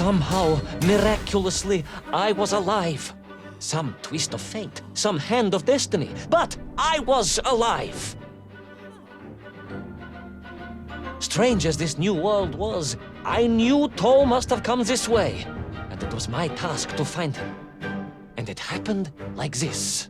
Somehow, miraculously, I was alive. Some twist of fate, some hand of destiny, but I was alive. Strange as this new world was, I knew Toll must have come this way, and it was my task to find him. And it happened like this.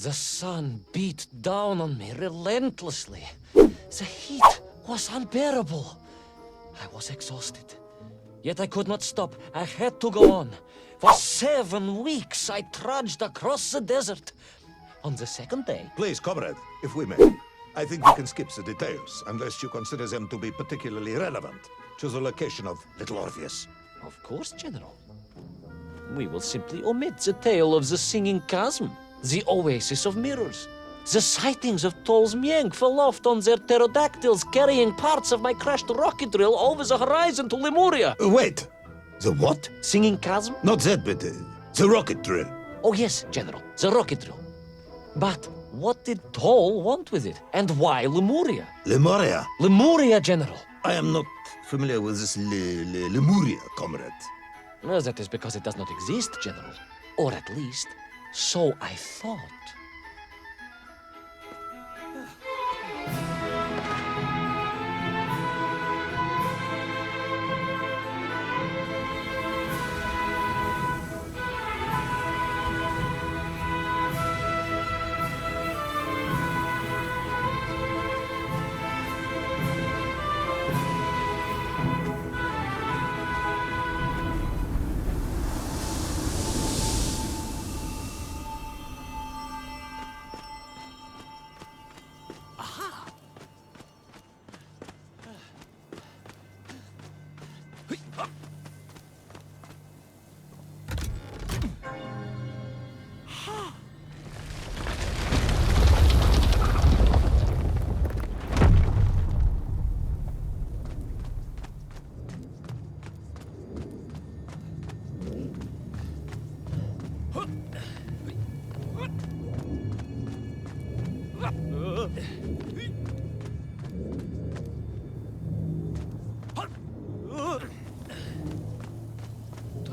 The sun beat down on me relentlessly. The heat was unbearable. I was exhausted. Yet I could not stop. I had to go on. For 7 weeks I trudged across the desert. On the second day... Please, comrade, if we may. I think we can skip the details, unless you consider them to be particularly relevant to the location of Little Orpheus. Of course, General. We will simply omit the tale of the singing chasm. The oasis of mirrors. The sightings of Toll's Menkv aloft on their pterodactyls carrying parts of my crashed rocket drill over the horizon to Lemuria. Wait! The what? Singing chasm? Not that, but the rocket drill. Oh yes, General, the rocket drill. But what did Toll want with it? And why Lemuria? Lemuria? Lemuria, General. I am not familiar with this Lemuria, comrade. Well, that is because it does not exist, General. Or at least... so I thought.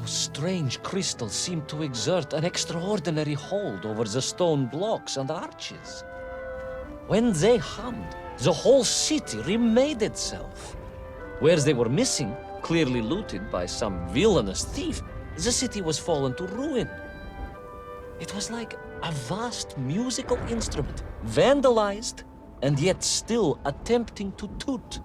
Strange crystals seemed to exert an extraordinary hold over the stone blocks and arches. When they hummed, the whole city remade itself. Where they were missing, clearly looted by some villainous thief, the city was fallen to ruin. It was like a vast musical instrument, vandalized, and yet still attempting to toot.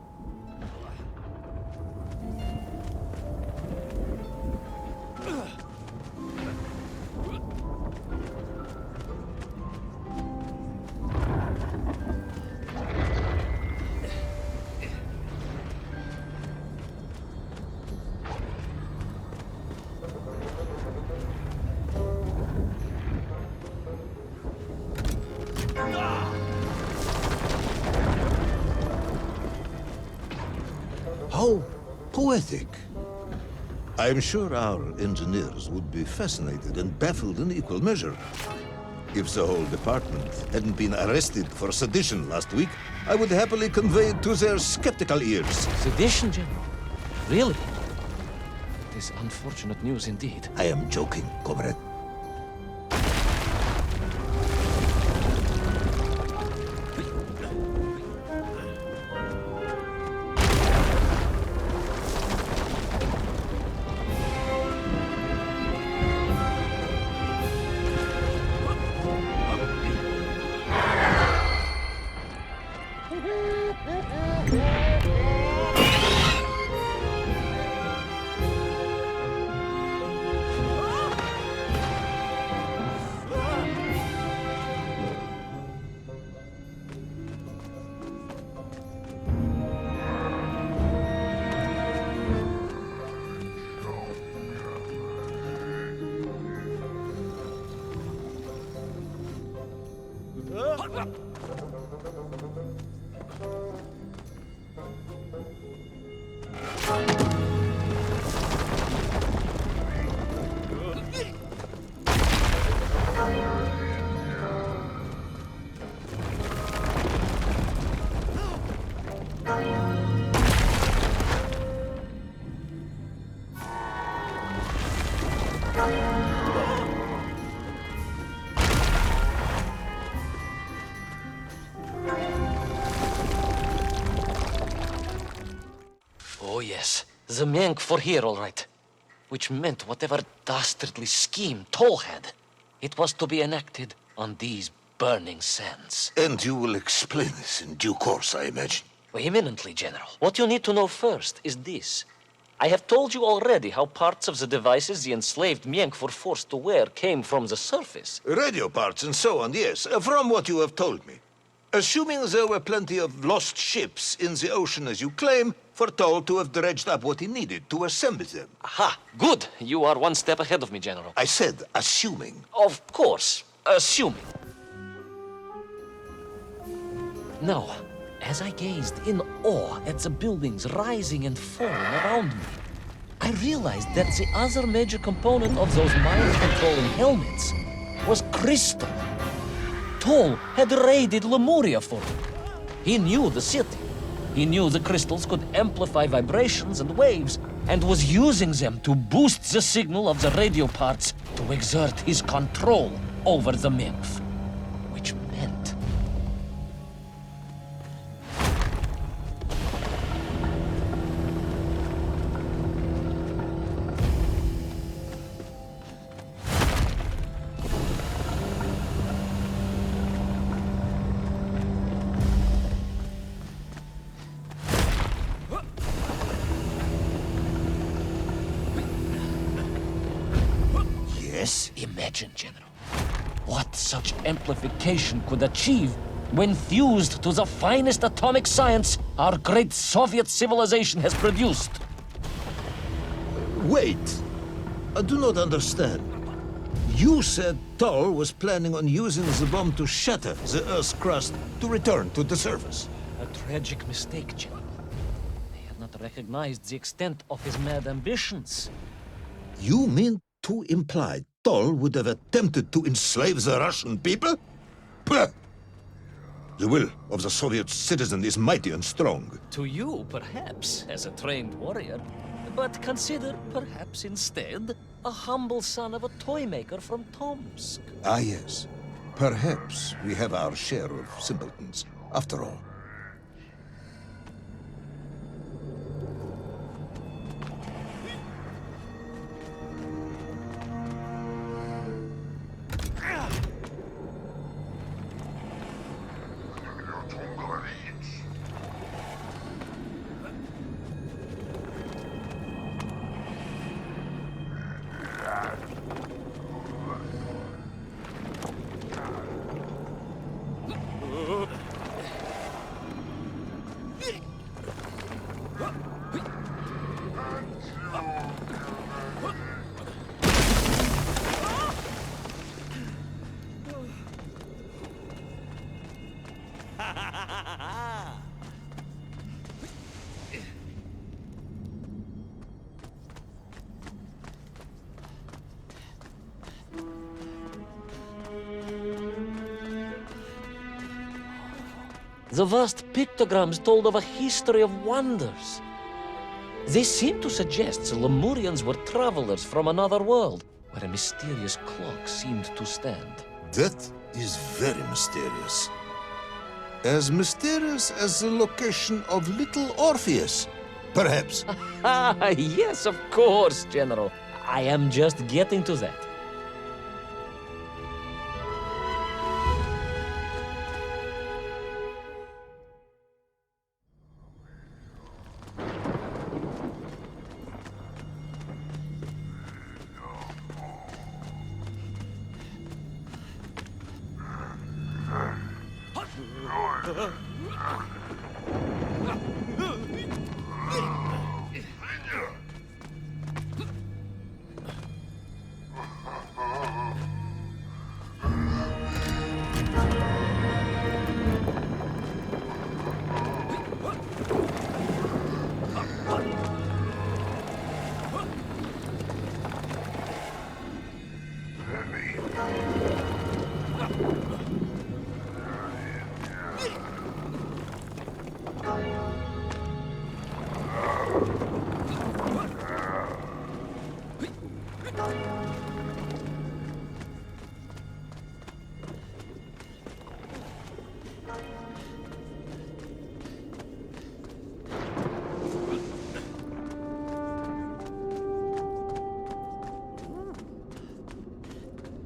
How poetic. I'm sure our engineers would be fascinated and baffled in equal measure. If the whole department hadn't been arrested for sedition last week, I would happily convey it to their skeptical ears. Sedition, General? Really? It is unfortunate news indeed. I am joking, comrade. Oh, yes. The Menkv were here, all right. Which meant whatever dastardly scheme Toll had, it was to be enacted on these burning sands. And you will explain this in due course, I imagine. Imminently, General. What you need to know first is this. I have told you already how parts of the devices the enslaved Menkv were forced to wear came from the surface. Radio parts and so on, yes, from what you have told me. Assuming there were plenty of lost ships in the ocean as you claim, for Toll to have dredged up what he needed to assemble them. Aha! Good! You are one step ahead of me, General. I said assuming. Of course. Assuming. Now, as I gazed in awe at the buildings rising and falling around me, I realized that the other major component of those mind-controlling helmets was crystal. Toll had raided Lemuria for him. He knew the city. He knew the crystals could amplify vibrations and waves, and was using them to boost the signal of the radio parts to exert his control over the Menkv. Which meant... Yes? Imagine, General, what such amplification could achieve when fused to the finest atomic science our great Soviet civilization has produced. Wait. I do not understand. You said Toll was planning on using the bomb to shatter the Earth's crust to return to the surface. A tragic mistake, General. They had not recognized the extent of his mad ambitions. You mean to imply Toll would have attempted to enslave the Russian people? Pah! The will of the Soviet citizen is mighty and strong. To you, perhaps, as a trained warrior, but consider, perhaps instead, a humble son of a toy maker from Tomsk. Ah, yes. Perhaps we have our share of simpletons, after all. The vast pictograms told of a history of wonders. They seem to suggest the Lemurians were travelers from another world, where a mysterious clock seemed to stand. That is very mysterious. As mysterious as the location of little Orpheus, perhaps. Ah, yes, of course, General. I am just getting to that.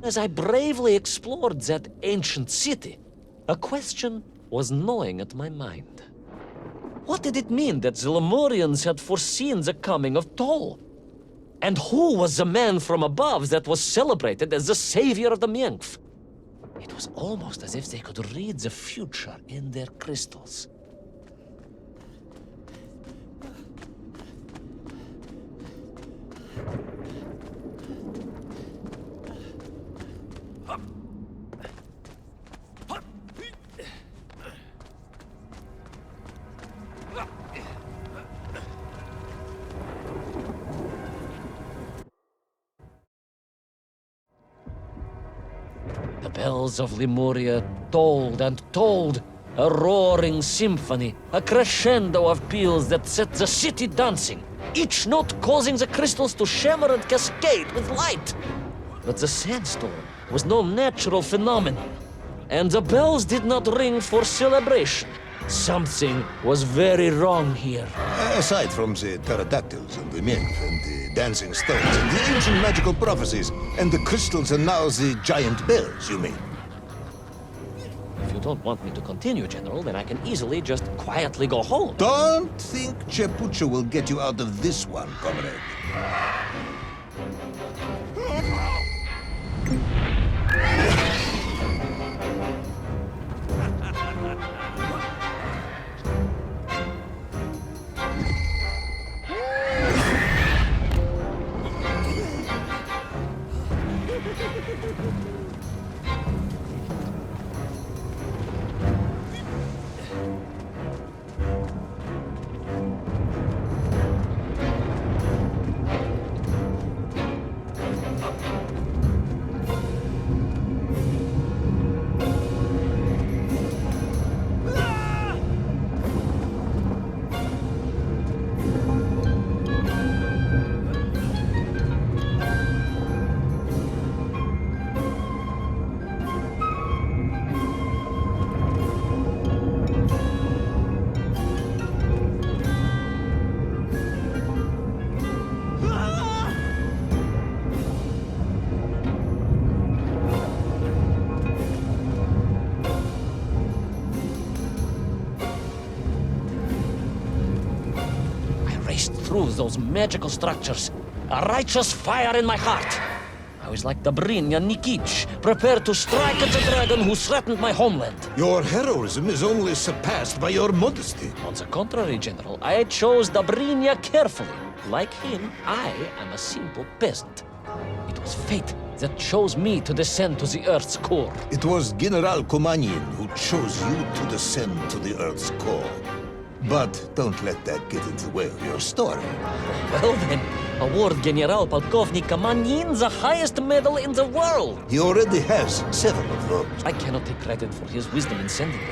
As I bravely explored that ancient city, a question was gnawing at my mind. What did it mean that the Lemurians had foreseen the coming of Tol? And who was the man from above that was celebrated as the savior of the Menkv? It was almost as if they could read the future in their crystals. The bells of Lemuria tolled and tolled, a roaring symphony, a crescendo of peals that set the city dancing, each note causing the crystals to shimmer and cascade with light. But the sandstorm was no natural phenomenon, and the bells did not ring for celebration. Something was very wrong here. Aside from the pterodactyls and the Menkv and the dancing stones and the ancient magical prophecies and the crystals and now the giant bells, you mean? If you don't want me to continue, General, then I can easily just quietly go home. Don't think Chepucha will get you out of this one, comrade. Through those magical structures, a righteous fire in my heart. I was like Dobrynya Nikitsch, prepared to strike at the dragon who threatened my homeland. Your heroism is only surpassed by your modesty. On the contrary, General, I chose Dobrynya carefully. Like him, I am a simple peasant. It was fate that chose me to descend to the Earth's core. It was General Komanin who chose you to descend to the Earth's core. But don't let that get in the way of your story. Well then, award General Polkovnik Komanin the highest medal in the world. He already has several of those. I cannot take credit for his wisdom in sending me.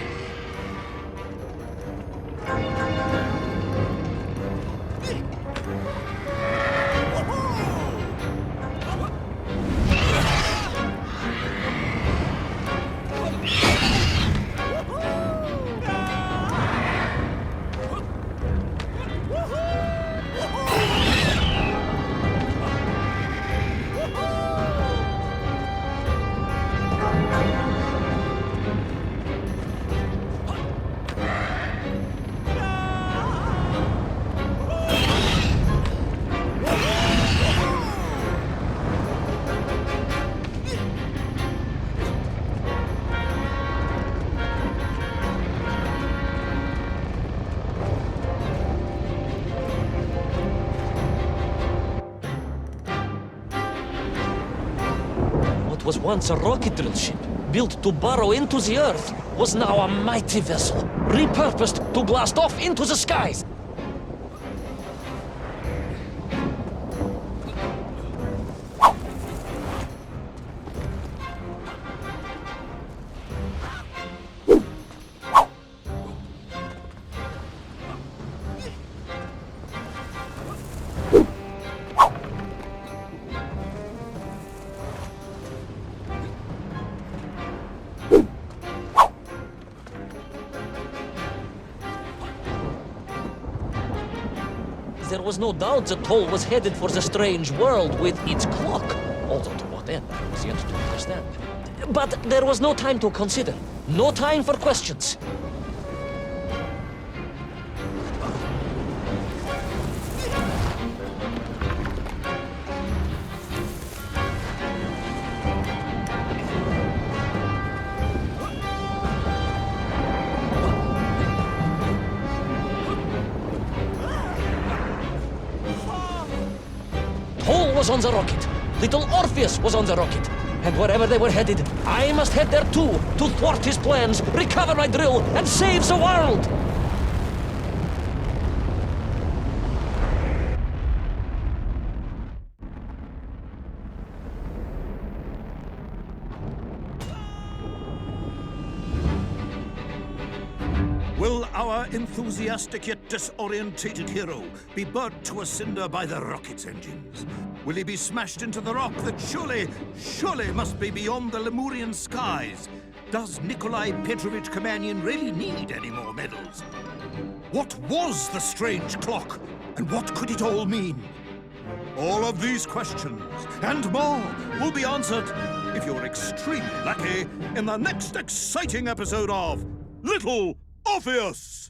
Was once a rocket drill ship, built to burrow into the Earth, was now a mighty vessel, repurposed to blast off into the skies. There was no doubt that Tol was headed for the strange world with its clock. Although to what end, I was yet to understand. But there was no time to consider. No time for questions. Hole was on the rocket. Little Orpheus was on the rocket. And wherever they were headed, I must head there too, to thwart his plans, recover my drill, and save the world! Will our enthusiastic yet disorientated hero be burnt to a cinder by the rocket's engines? Will he be smashed into the rock that surely must be beyond the Lemurian skies? Does Nikolai Petrovich Kamenyan really need any more medals? What was the strange clock, and what could it all mean? All of these questions, and more, will be answered, if you're extremely lucky, in the next exciting episode of Little Orpheus!